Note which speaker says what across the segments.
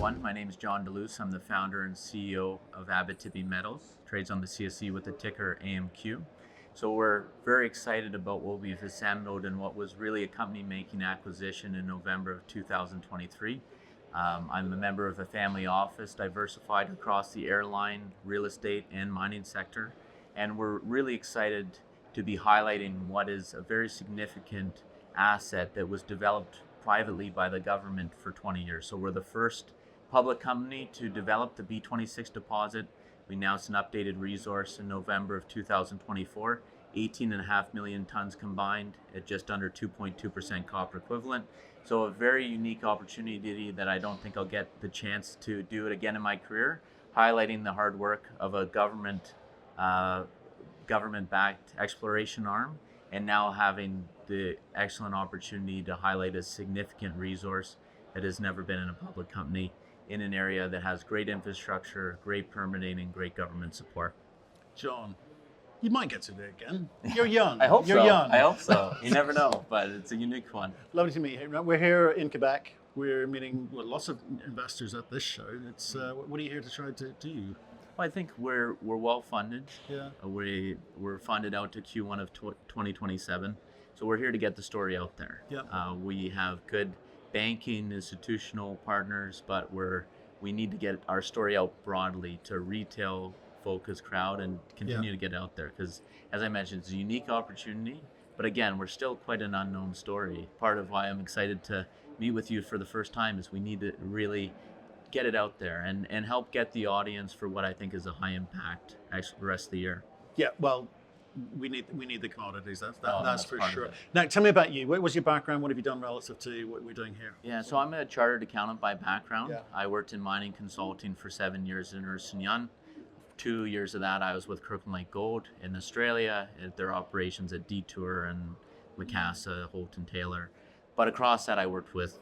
Speaker 1: everyone. My name is John Deluce. I'm the founder and CEO of Abitibi Metals, trades on the CSE with the ticker AMQ. So we're very excited about what we've assembled and what was really a company making acquisition in November of 2023. I'm a member of a family office diversified across the airline, real estate, and mining sector. And we're really excited to be highlighting what is a very significant asset that was developed privately by the government for 20 years. So we're the first public company to develop the B26 deposit. We announced an updated resource in November of 2024, 18.5 million tons combined at just under 2.2% copper equivalent. So a very unique opportunity that I don't think I'll get the chance to do it again in my career, highlighting the hard work of a government-backed exploration arm, and now having the excellent opportunity to highlight a significant resource that has never been in a public company in an area that has great infrastructure, great permitting, and great government support.
Speaker 2: John, you might get to do it again. You're young.
Speaker 1: I hope
Speaker 2: You're
Speaker 1: so.
Speaker 2: young.
Speaker 1: I hope so. You never know, but it's a unique one.
Speaker 2: Lovely to meet you. We're here in Quebec. We're meeting lots of investors at this show. It's what are you here to try to do?
Speaker 1: Well, I think we're well funded.
Speaker 2: Yeah.
Speaker 1: We're funded out to Q1 of 2027. So we're here to get the story out there.
Speaker 2: Yeah.
Speaker 1: We have good banking institutional partners, but we need to get our story out broadly to retail focused crowd and continue to get out there, because as I mentioned, it's a unique opportunity, but again, we're still quite an unknown story. Part of why I'm excited to meet with you for the first time is we need to really get it out there and help get the audience for what I think is a high impact the rest of the year.
Speaker 2: Yeah, well, we need the commodities. That's for
Speaker 1: part
Speaker 2: sure.
Speaker 1: of it.
Speaker 2: Now, tell me about you. What was your background? What have you done relative to what we're doing here?
Speaker 1: Yeah, so I'm a chartered accountant by background.
Speaker 2: Yeah.
Speaker 1: I worked in mining consulting for 7 years in Ernst & Young. 2 years of that I was with Crux Gold in Australia at their operations at Detour and Macassa, Holton Taylor. But across that I worked with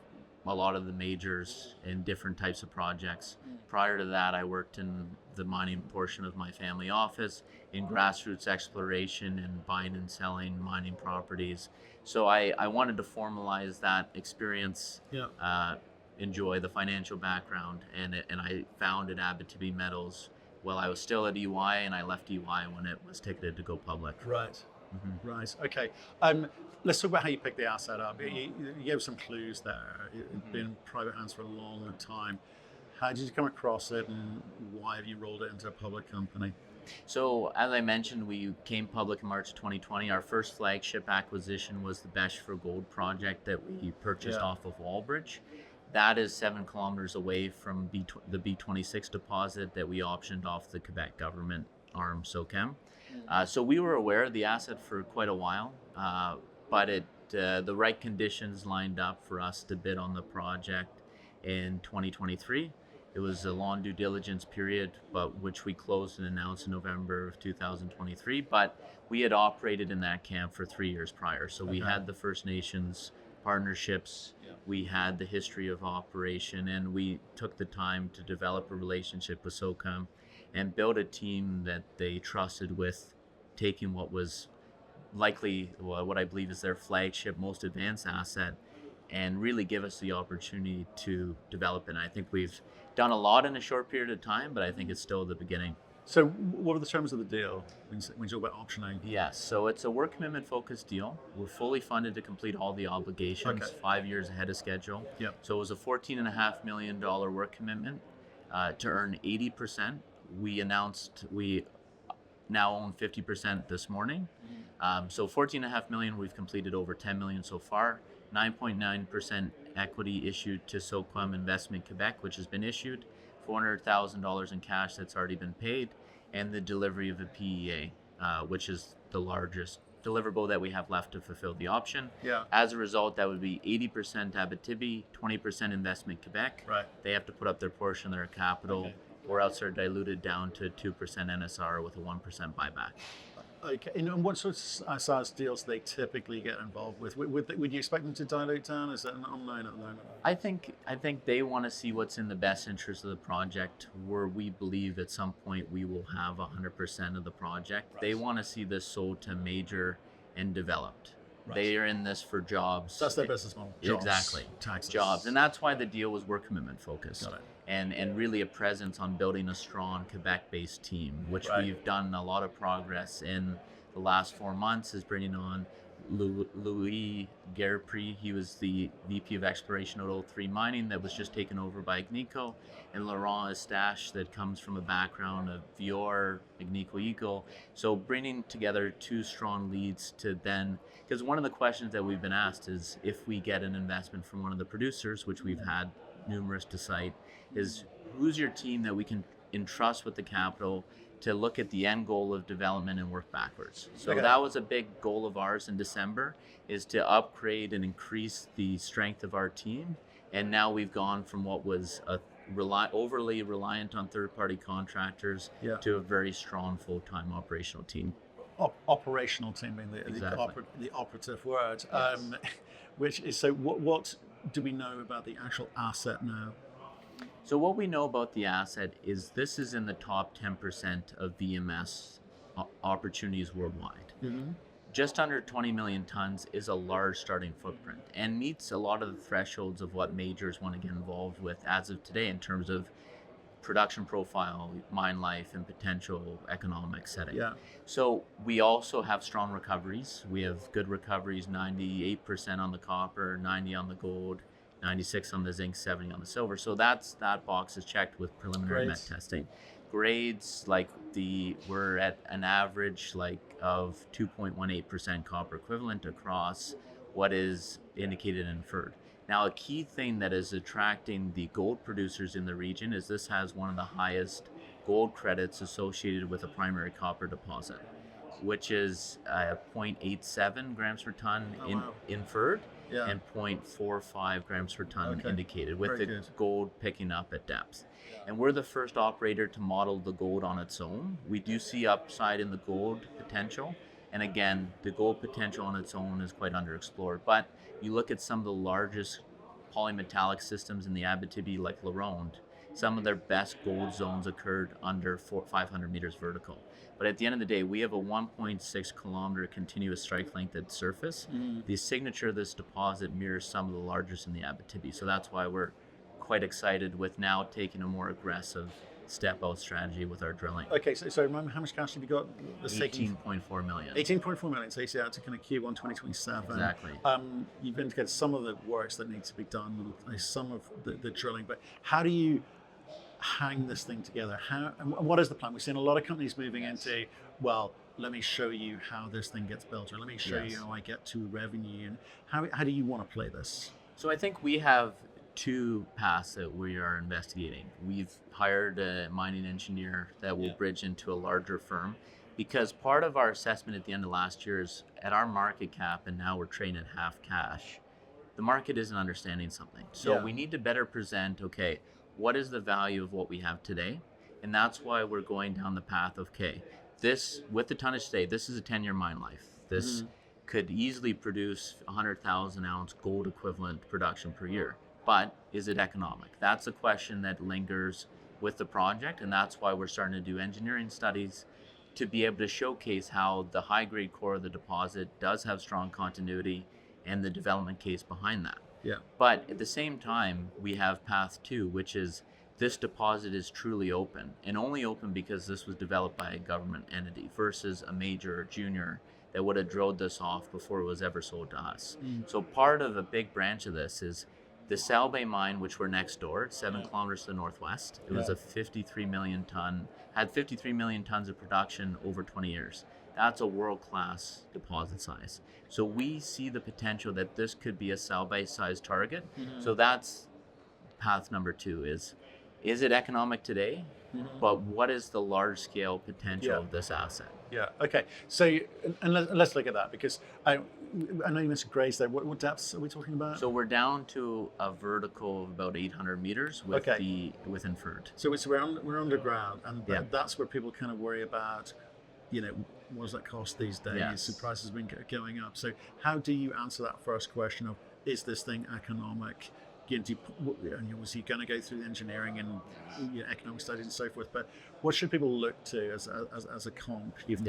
Speaker 1: a lot of the majors in different types of projects. Prior to that, I worked in the mining portion of my family office in grassroots exploration and buying and selling mining properties. So I wanted to formalize that experience, enjoy the financial background, and I founded Abitibi Metals while I was still at EY, and I left EY when it was ticketed to go public.
Speaker 2: Right.
Speaker 1: Mm-hmm.
Speaker 2: Right. Okay. Let's talk about how you picked the asset up. You gave some clues there. It's been in private hands for a long time. How did you come across it, and why have you rolled it into a public company?
Speaker 1: So, as I mentioned, we came public in March 2020. Our first flagship acquisition was the Beche for Gold project that we purchased off of Wallbridge. That is 7 kilometers away from the B26 deposit that we optioned off the Quebec government arm, SOCAM. So we were aware of the asset for quite a while, but the right conditions lined up for us to bid on the project in 2023. It was a long due diligence period, but which we closed and announced in November of 2023. But we had operated in that camp for 3 years prior. So we had the First Nations partnerships, we had the history of operation, and we took the time to develop a relationship with SOCAM and build a team that they trusted with taking what was likely what I believe is their flagship, most advanced asset, and really give us the opportunity to develop it. And I think we've done a lot in a short period of time, but I think it's still the beginning.
Speaker 2: So what are the terms of the deal when you talk about optioning?
Speaker 1: Yes, so it's a work commitment focused deal. We're fully funded to complete all the obligations, 5 years ahead of schedule.
Speaker 2: Yep.
Speaker 1: So it was a $14.5 million work commitment to earn 80%. We announced we now own 50% this morning. So $14.5 million, we've completed over $10 million so far. 9.9% equity issued to SOCAM Investment Quebec, which has been issued. $400,000 in cash that's already been paid, and the delivery of a PEA, which is the largest deliverable that we have left to fulfill the option.
Speaker 2: Yeah.
Speaker 1: As a result, that would be 80% Abitibi, 20% Investment Quebec.
Speaker 2: Right.
Speaker 1: They have to put up their portion of their capital, or else they're diluted down to 2% NSR with a 1% buyback.
Speaker 2: Okay, and what sorts of size deals do they typically get involved with? Would you expect them to dilute down? Is that an unknown at the moment?
Speaker 1: I think they want to see what's in the best interest of the project, where we believe at some point we will have 100% of the project. Right. They want to see this sold to major and developed. They are in this for jobs.
Speaker 2: That's their business model. Jobs,
Speaker 1: exactly.
Speaker 2: taxes.
Speaker 1: Jobs. And that's why the deal was work commitment focused.
Speaker 2: Got it.
Speaker 1: And really a presence on building a strong Quebec-based team, which we've done a lot of progress in the last 4 months, is bringing on Louis Garepri. He was the VP of Exploration at O3 Mining that was just taken over by Agnico, and Laurent Eustache that comes from a background of Vior, Agnico Eagle. So bringing together two strong leads to then, because one of the questions that we've been asked is if we get an investment from one of the producers, which we've had numerous to cite, is who's your team that we can entrust with the capital to look at the end goal of development and work backwards. So that was a big goal of ours in December, is to upgrade and increase the strength of our team. And now we've gone from what was a overly reliant on third-party contractors to a very strong full-time operational team.
Speaker 2: Operational team being the operative word.
Speaker 1: Yes.
Speaker 2: Which is, so what do we know about the actual asset now?
Speaker 1: So what we know about the asset is this is in the top 10% of VMS opportunities worldwide.
Speaker 2: Mm-hmm.
Speaker 1: Just under 20 million tons is a large starting footprint and meets a lot of the thresholds of what majors want to get involved with as of today in terms of production profile, mine life, and potential economic setting.
Speaker 2: Yeah.
Speaker 1: So we also have strong recoveries. We have good recoveries, 98% on the copper, 90 on the gold, 96 on the zinc, 70 on the silver. So that box is checked with preliminary met testing. Grades, we're at an average of 2.18% copper equivalent across what is indicated and inferred. Now, a key thing that is attracting the gold producers in the region is this has one of the highest gold credits associated with a primary copper deposit, which is 0.87 grams per ton inferred and 0.45 grams per ton indicated, with the gold picking up at depth. And we're the first operator to model the gold on its own. We do see upside in the gold potential. And again, the gold potential on its own is quite underexplored. But you look at some of the largest polymetallic systems in the Abitibi, like LaRonde, some of their best gold zones occurred under 500 meters vertical. But at the end of the day, we have a 1.6 kilometer continuous strike length at surface. The signature of this deposit mirrors some of the largest in the Abitibi. So that's why we're quite excited with now taking a more aggressive step-out strategy with our drilling.
Speaker 2: Okay, so remember, how much cash have you got?
Speaker 1: 18.4 million.
Speaker 2: 18.4 million, so you see out to kind of Q1 2027.
Speaker 1: Exactly.
Speaker 2: You've indicated some of the works that need to be done, some of the drilling, but how do you hang this thing together? And what is the plan? We've seen a lot of companies moving into, well, let me show you how this thing gets built, or let me show you how I get to revenue, and how do you want to play this?
Speaker 1: So I think we have two paths that we are investigating. We've hired a mining engineer that will bridge into a larger firm, because part of our assessment at the end of last year is at our market cap, and now we're trading at half cash, the market isn't understanding something. So we need to better present, okay, what is the value of what we have today? And that's why we're going down the path of, okay, this, with the tonnage today, this is a 10-year mine life. This could easily produce 100,000 ounce gold equivalent production per year. But is it economic? That's a question that lingers with the project, and that's why we're starting to do engineering studies to be able to showcase how the high-grade core of the deposit does have strong continuity and the development case behind that.
Speaker 2: Yeah.
Speaker 1: But at the same time, we have path two, which is this deposit is truly open, and only open because this was developed by a government entity versus a major or junior that would have drilled this off before it was ever sold to us. So part of a big branch of this is the Salbay mine, which we're next door, 7 kilometers to the northwest. It was a 53 million ton, had 53 million tons of production over 20 years. That's a world-class deposit size. So we see the potential that this could be a Salbay-sized target. So that's path number two is it economic today? But what is the large-scale potential of this asset?
Speaker 2: Yeah, okay. So, and let's look at that, because I know you mentioned grades there. What depths are we talking about?
Speaker 1: So we're down to a vertical of about 800 meters with with inferred.
Speaker 2: So we're underground, and that's where people kind of worry about, what does that cost these days?
Speaker 1: Yes.
Speaker 2: The prices have been going up. So how do you answer that first question of, is this thing economic? was he going to go through the engineering and economic studies and so forth? But what should people look to as a comp? You've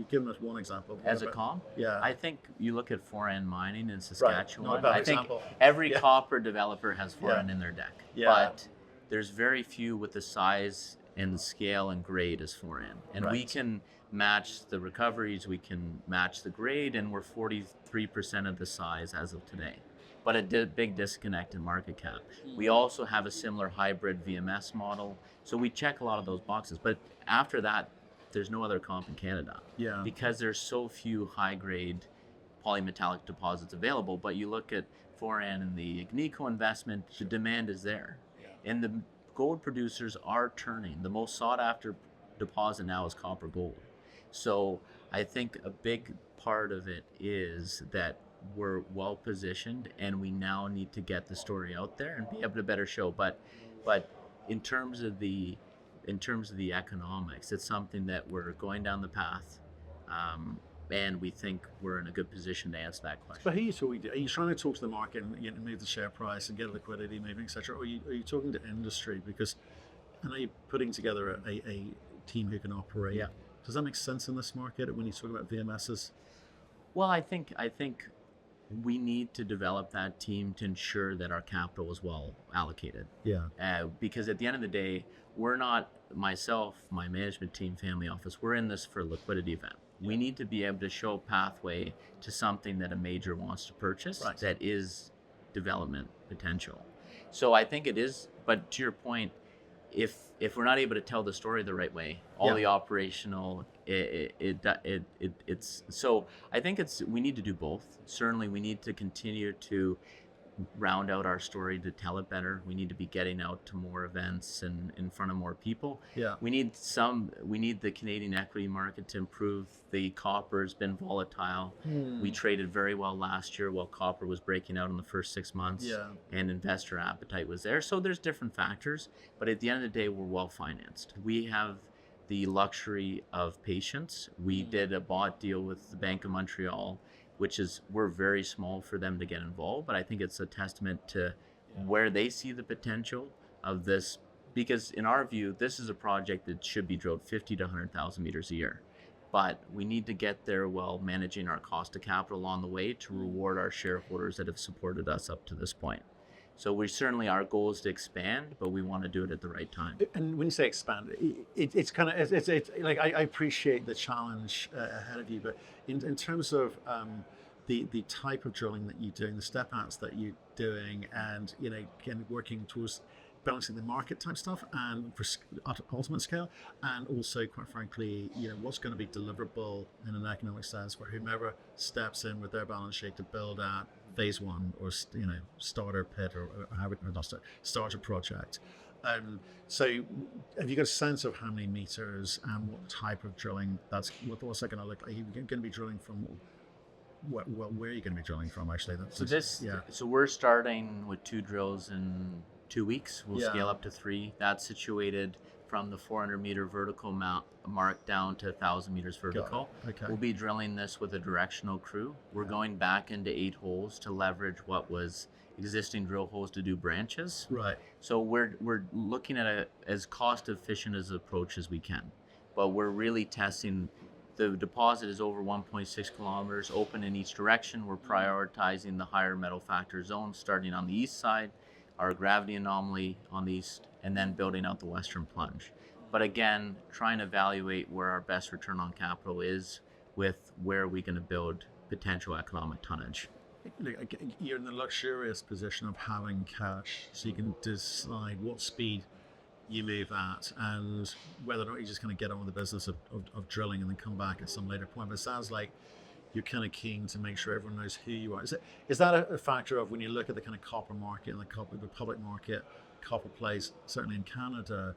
Speaker 2: given us one example.
Speaker 1: As a comp?
Speaker 2: Yeah.
Speaker 1: I think you look at foreign mining in Saskatchewan.
Speaker 2: Right.
Speaker 1: I think every copper developer has foreign in their deck. Yeah. But there's very few with the size and the scale and grade as foreign. And we can match the recoveries, we can match the grade, and we're 43% of the size as of today. But a big disconnect in market cap. We also have a similar hybrid VMS model. So we check a lot of those boxes. But after that, there's no other comp in Canada. Yeah. Because there's so few high-grade polymetallic deposits available. But you look at Foran and the Agnico investment, the demand is there. Yeah. And the gold producers are turning. The most sought-after deposit now is copper gold. So I think a big part of it is that we're well positioned, and we now need to get the story out there and be able to better show. But in terms of the economics, it's something that we're going down the path, and we think we're in a good position to answer that question.
Speaker 2: But who are you talking to? Are you trying to talk to the market and move the share price and get liquidity moving, etc.? Or are you talking to industry? Because I know you're putting together a team who can operate. Yeah. Does that make sense in this market when you talk about VMSs?
Speaker 1: Well, I think we need to develop that team to ensure that our capital is well allocated. Yeah. Because at the end of the day, we're not, myself, my management team, family office, we're in this for a liquidity event. Yeah. We need to be able to show a pathway to something that a major wants to purchase that is development potential. So I think it is, but to your point, if we're not able to tell the story the right way, all the operational, it's so I think we need to do both. Certainly, we need to continue to round out our story to tell it better. We need to be getting out to more events and in front of more people. Yeah. We need the Canadian equity market to improve. The copper's been volatile. We traded very well last year while copper was breaking out in the first 6 months. Yeah. And investor appetite was there. So there's different factors, but at the end of the day, we're well financed. We have the luxury of patience. We did a bought deal with the Bank of Montreal, which is, we're very small for them to get involved, but I think it's a testament to where they see the potential of this, because in our view, this is a project that should be drilled 50 to 100,000 meters a year. But we need to get there while managing our cost of capital along the way to reward our shareholders that have supported us up to this point. So our goal is to expand, but we want to do it at the right time.
Speaker 2: And when you say expand, it's like I appreciate the challenge ahead of you, but in terms of the type of drilling that you're doing, the step outs that you're doing, and working towards balancing the market type stuff and for ultimate scale, and also quite frankly, what's going to be deliverable in an economic sense for whomever steps in with their balance sheet to build out phase one or starter pit or starter project. So have you got a sense of how many meters and what type of drilling what's that going to look like? Are you going to be drilling from where are you going to be drilling from actually?
Speaker 1: So we're starting with 2 drills in 2 weeks. We'll scale up to 3. That's situated from the 400-meter vertical mark down to 1,000 meters vertical. Okay. We'll be drilling this with a directional crew. We're going back into 8 holes to leverage what was existing drill holes to do branches. Right. So we're looking at as cost efficient as approach as we can, but we're really testing. The deposit is over 1.6 kilometers, open in each direction. We're prioritizing the higher metal factor zones, starting on the east side, our gravity anomaly on the east, and then building out the western plunge. But again, trying to evaluate where our best return on capital is with where we're going to build potential economic tonnage.
Speaker 2: You're in the luxurious position of having cash, so you can decide what speed you move at and whether or not you're just going to get on with the business of drilling and then come back at some later point. But it sounds like you're kind of keen to make sure everyone knows who you are. Is that a factor of when you look at the kind of copper market and the public market, copper plays, certainly in Canada,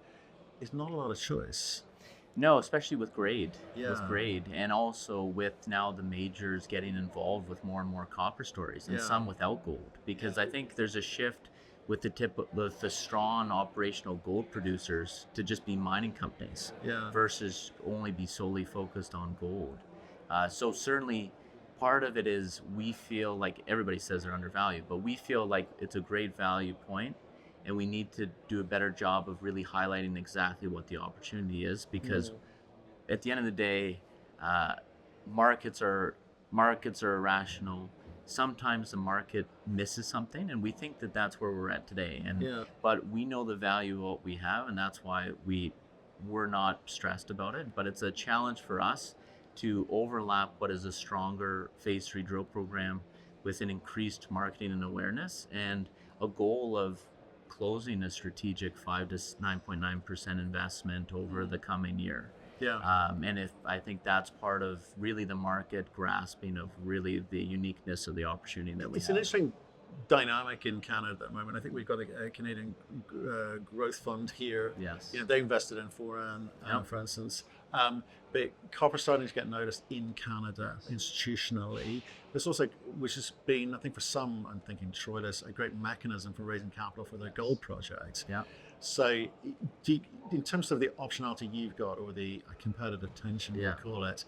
Speaker 2: it's not a lot of choice.
Speaker 1: No, especially with grade. Yeah. With grade, and also with now the majors getting involved with more and more copper stories, and some without gold. Because I think there's a shift with the strong operational gold producers to just be mining companies versus only be solely focused on gold. So certainly part of it is we feel like everybody says they're undervalued, but we feel like it's a great value point, and we need to do a better job of really highlighting exactly what the opportunity is, because at the end of the day, uh, markets are irrational. Sometimes the market misses something, and we think that that's where we're at today. But we know the value of what we have, and that's why we're not stressed about it. But it's a challenge for us to overlap what is a stronger phase 3 drill program with an increased marketing and awareness, and a goal of closing a strategic 5 to 9.9% investment over the coming year. And if I think that's part of really the market grasping of really the uniqueness of the opportunity that we have.
Speaker 2: It's an interesting dynamic in Canada at the moment. I think we've got a Canadian growth fund here.
Speaker 1: Yes.
Speaker 2: They invested in Foran, for instance. But copper starting to get noticed in Canada institutionally. There's also, which has been, I think for some, I'm thinking Troilus, a great mechanism for raising capital for their gold project. So in terms of the optionality you've got, or the competitive tension, you call it,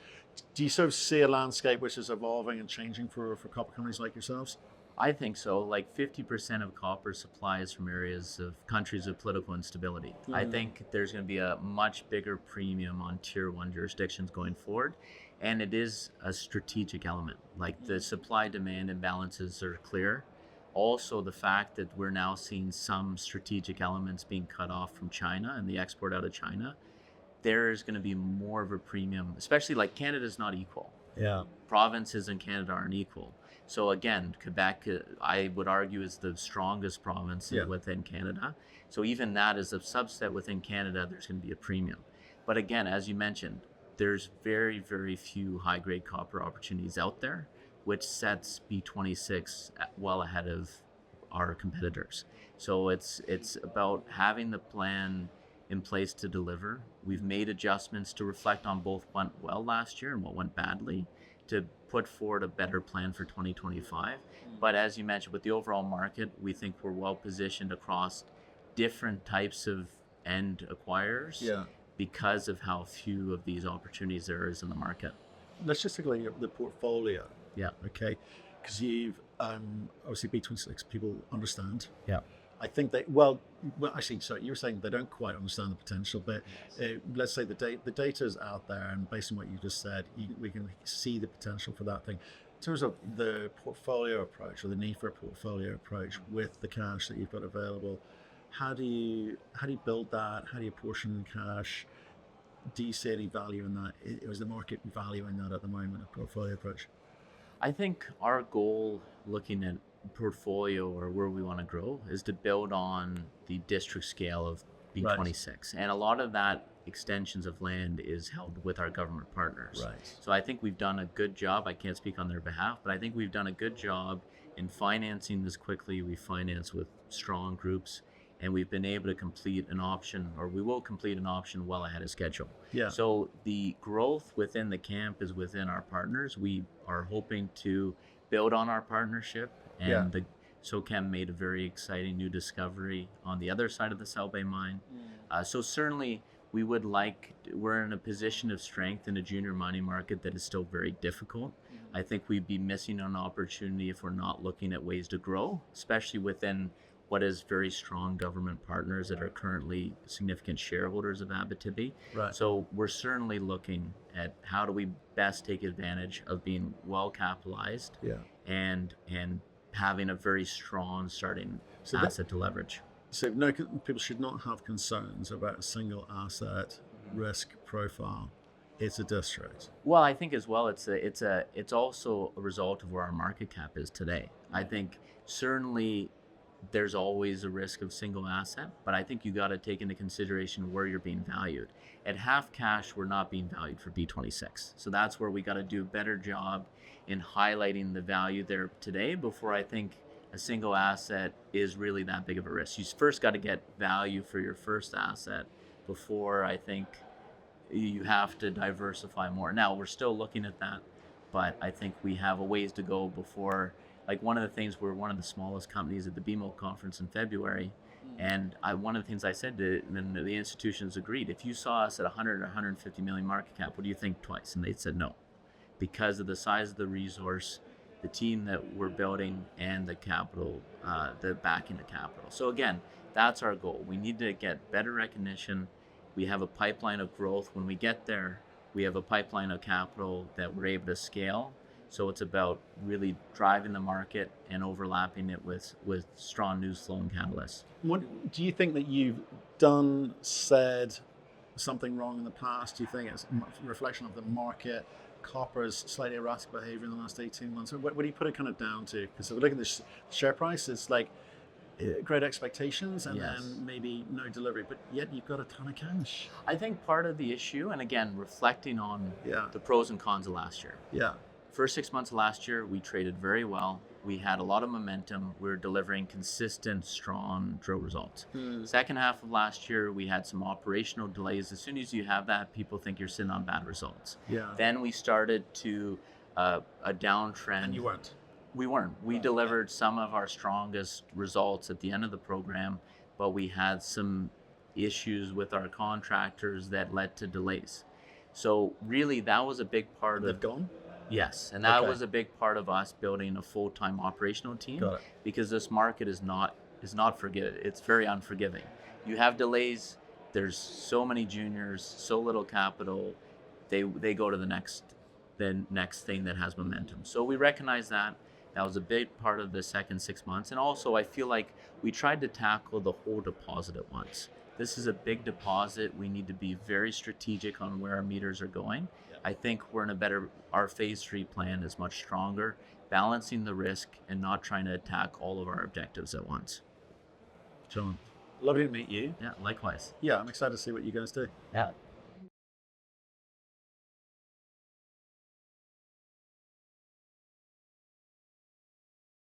Speaker 2: do you sort of see a landscape which is evolving and changing for copper companies like yourselves?
Speaker 1: I think so. Like 50% of copper supply is from areas of countries with political instability. I think there's going to be a much bigger premium on tier 1 jurisdictions going forward. And it is a strategic element. Like the supply demand imbalances are clear. Also, the fact that we're now seeing some strategic elements being cut off from China and the export out of China, there is going to be more of a premium, especially like Canada's not equal. Provinces in Canada aren't equal. So again, Quebec, I would argue, is the strongest province within Canada. So even that is a subset within Canada, there's going to be a premium. But again, as you mentioned, there's very, very few high-grade copper opportunities out there, which sets B26 well ahead of our competitors. So it's about having the plan in place to deliver. We've made adjustments to reflect on both what went well last year and what went badly, to put forward a better plan for 2025. But as you mentioned, with the overall market, we think we're well positioned across different types of end acquirers because of how few of these opportunities there is in the market.
Speaker 2: Let's just take a look at the portfolio.
Speaker 1: Okay.
Speaker 2: Because you've obviously B26 people understand. I think well, actually, sorry, you were saying they don't quite understand the potential, but let's say the data is out there, and based on what you just said, we can see the potential for that thing. In terms of the portfolio approach, or the need for a portfolio approach with the cash that you've got available, how do you build that? How do you portion cash? Do you see any value in that? Is the market valuing that at the moment, a portfolio approach?
Speaker 1: I think our goal, looking at portfolio or where we want to grow, is to build on the district scale of B26. And a lot of that extensions of land is held with our government partners. So I think we've done a good job. I can't speak on their behalf, but I think we've done a good job in financing this quickly. We finance with strong groups, and we've been able to complete an option, or we will complete an option well ahead of schedule. So the growth within the camp is within our partners. We are hoping to build on our partnership, and the SOCAM made a very exciting new discovery on the other side of the South Bay mine. So certainly we're in a position of strength in a junior mining market that is still very difficult. I think we'd be missing an opportunity if we're not looking at ways to grow, especially within what is very strong government partners that are currently significant shareholders of Abitibi. So we're certainly looking at how do we best take advantage of being well capitalized and having a very strong starting asset to leverage.
Speaker 2: So no, people should not have concerns about a single asset risk profile. It's a district.
Speaker 1: Well, I think as well, it's also a result of where our market cap is today. I think certainly there's always a risk of single asset, but I think you got to take into consideration where you're being valued. At half cash, we're not being valued for B26. So that's where we got to do a better job in highlighting the value there today before I think a single asset is really that big of a risk. You first got to get value for your first asset before I think you have to diversify more. Now, we're still looking at that, but I think we have a ways to go before. Like one of the things, we're one of the smallest companies at the BMO conference in February, and one of the things I said to, and the institutions agreed, if you saw us at 100 or 150 million market cap, would you think twice? And they said no. because of the size of the resource, the team that we're building, and the capital, the backing the capital. So again, that's our goal. We need to get better recognition. We have a pipeline of growth. When we get there, we have a pipeline of capital that we're able to scale. So it's about really driving the market and overlapping it with strong news flow and catalysts.
Speaker 2: What do you think that you've done, said something wrong in the past? Do you think it's a reflection of the market? Copper's slightly erratic behavior in the last 18 months. What do you put it kind of down to? Because if we look at the share price, it's like great expectations and then maybe no delivery, but yet you've got a ton of cash.
Speaker 1: I think part of the issue, and again, reflecting on the pros and cons of last year.
Speaker 2: Yeah.
Speaker 1: First 6 months of last year, we traded very well. We had a lot of momentum. We were delivering consistent, strong drill results. Second half of last year, we had some operational delays. As soon as you have that, people think you're sitting on bad results.
Speaker 2: Yeah.
Speaker 1: Then we started to a downtrend.
Speaker 2: And you weren't.
Speaker 1: We weren't. We delivered some of our strongest results at the end of the program, but we had some issues with our contractors that led to delays. So really, that was a big part of...
Speaker 2: They've gone?
Speaker 1: Yes, and that was a big part of us building a full-time operational team.
Speaker 2: Got it.
Speaker 1: Because this market is not forgiving. It's very unforgiving. You have delays. There's so many juniors, so little capital. They go to the next thing that has momentum. So we recognize that. That was a big part of the second 6 months. And also, I feel like we tried to tackle the whole deposit at once. This is a big deposit. We need to be very strategic on where our meters are going. I think we're in a better, our phase 3 plan is much stronger, balancing the risk and not trying to attack all of our objectives at once.
Speaker 2: John, lovely to meet you.
Speaker 1: Yeah, likewise.
Speaker 2: Yeah, I'm excited to see what you guys do.
Speaker 1: Yeah,